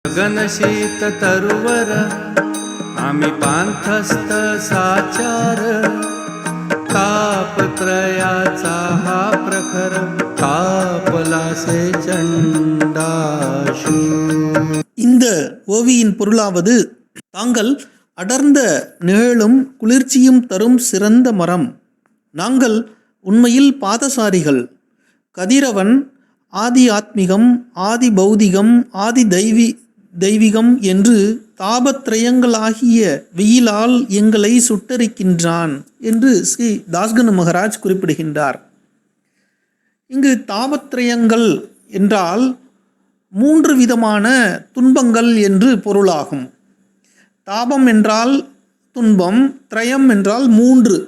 गगनशीत तरुवर आम्ही पांथस्थ साचार तापत्रयाचा हा प्रखर तापलासे चंडाशू. இந்த ஓவியின் பொருளாவது, தாங்கள் அடர்ந்த நிழலும் குளிர்ச்சியும் தரும் சிறந்த மரம். நாங்கள் உண்மையில் பாதசாரிகள். கதிரவன் ஆதி ஆத்மிகம், ஆதி பௌதிகம், ஆதி தெய்வீகம் என்று தாபத்ரயங்களாகிய வெயிலால் எங்களை சுட்டரிக்கின்றான் என்று ஸ்ரீ தாஸ்கனு மகராஜ் குறிப்பிடுகின்றார். இங்கு தாபத்ரயங்கள் என்றால் 3 விதமான துன்பங்கள் என்று பொருளாகும். தாபம் என்றால் துன்பம், திரயம் என்றால் 3.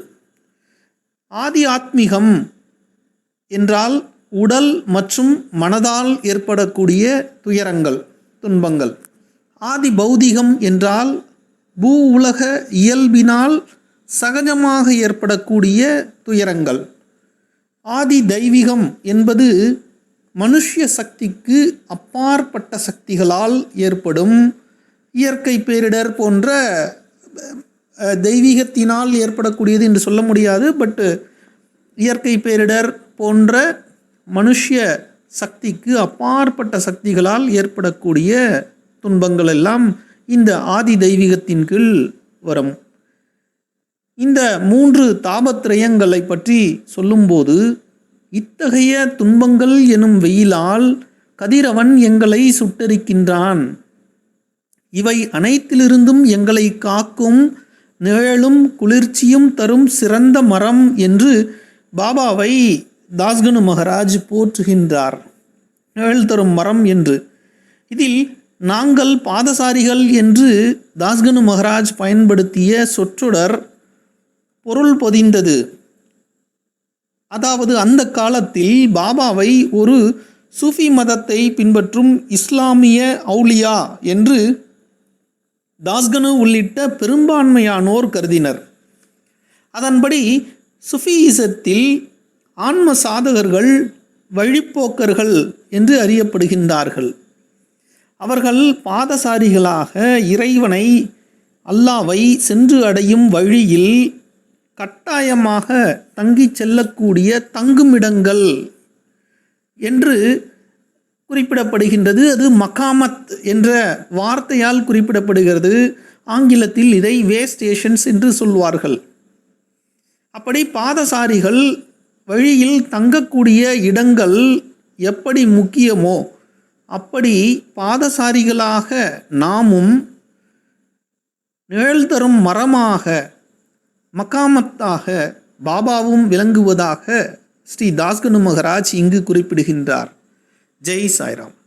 ஆதி ஆத்மிகம் என்றால் உடல் மற்றும் மனதால் ஏற்படக்கூடிய துயரங்கள், துன்பங்கள். ஆதி பௌதிகம் என்றால் பூ உலக இயல்பினால் சகஜமாக ஏற்படக்கூடிய துயரங்கள். ஆதி தெய்வீகம் என்பது மனுஷ்ய சக்திக்கு அப்பாற்பட்ட சக்திகளால் ஏற்படும் இயற்கை பேரிடர் போன்ற தெய்வீகத்தினால் ஏற்படக்கூடியது என்று சொல்ல முடியாது. பட் இயற்கை பேரிடர் போன்ற மனுஷ்ய சக்திக்கு அப்பாற்பட்ட சக்திகளால் ஏற்படக்கூடிய துன்பங்கள் எல்லாம் இந்த ஆதி தெய்வீகத்தின் கீழ் வரும். இந்த 3 தாபத்ரயங்களை பற்றி சொல்லும்போது, இத்தகைய துன்பங்கள் எனும் வெயிலால் கதிரவன் எங்களை சுட்டரிக்கின்றான். இவை அனைத்திலிருந்தும் எங்களை காக்கும் நிழலும் குளிர்ச்சியும் தரும் சிறந்த மரம் என்று பாபாவை தாஸ்கனு மகராஜ் போற்றுகின்றார். நிழல் தரும் மரம் என்று. இதில் நாங்கள் பாதசாரிகள் என்று தாஸ்கனு மகராஜ் பயன்படுத்திய சொற்றொடர் பொருள் பொதிந்தது. அதாவது அந்த காலத்தில் பாபாவை ஒரு சூஃபி மதத்தை பின்பற்றும் இஸ்லாமிய அவுலியா என்று தாஸ்கனு உள்ளிட்ட பெரும்பான்மையானோர் கருதினர். அதன்படி சுஃபியிசத்தில் ஆன்ம சாதகர்கள் வழிப்போக்கர்கள் என்று அறியப்படுகின்றார்கள். அவர்கள் பாதசாரிகளாக இறைவனை, அல்லாவை சென்று அடையும் வழியில் கட்டாயமாக தங்கிச் செல்லக்கூடிய தங்குமிடங்கள் என்று குறிப்பிடப்படுகின்றது. அது மகாமத் என்ற வார்த்தையால் குறிப்பிடப்படுகிறது. ஆங்கிலத்தில் இதை வே ஸ்டேஷன்ஸ் என்று சொல்வார்கள். அப்படி பாதசாரிகள் வழியில் தங்கக்கூடிய இடங்கள் எப்படி முக்கியமோ அப்படி பாதசாரிகளாக நாமும் நிழல் தரும் மரமாக, மகாமத்தாக பாபாவும் விளங்குவதாக ஸ்ரீ தாஸ்கனு மகராஜ் இங்கு குறிப்பிடுகின்றார். ஜெய் சாய்ராம்.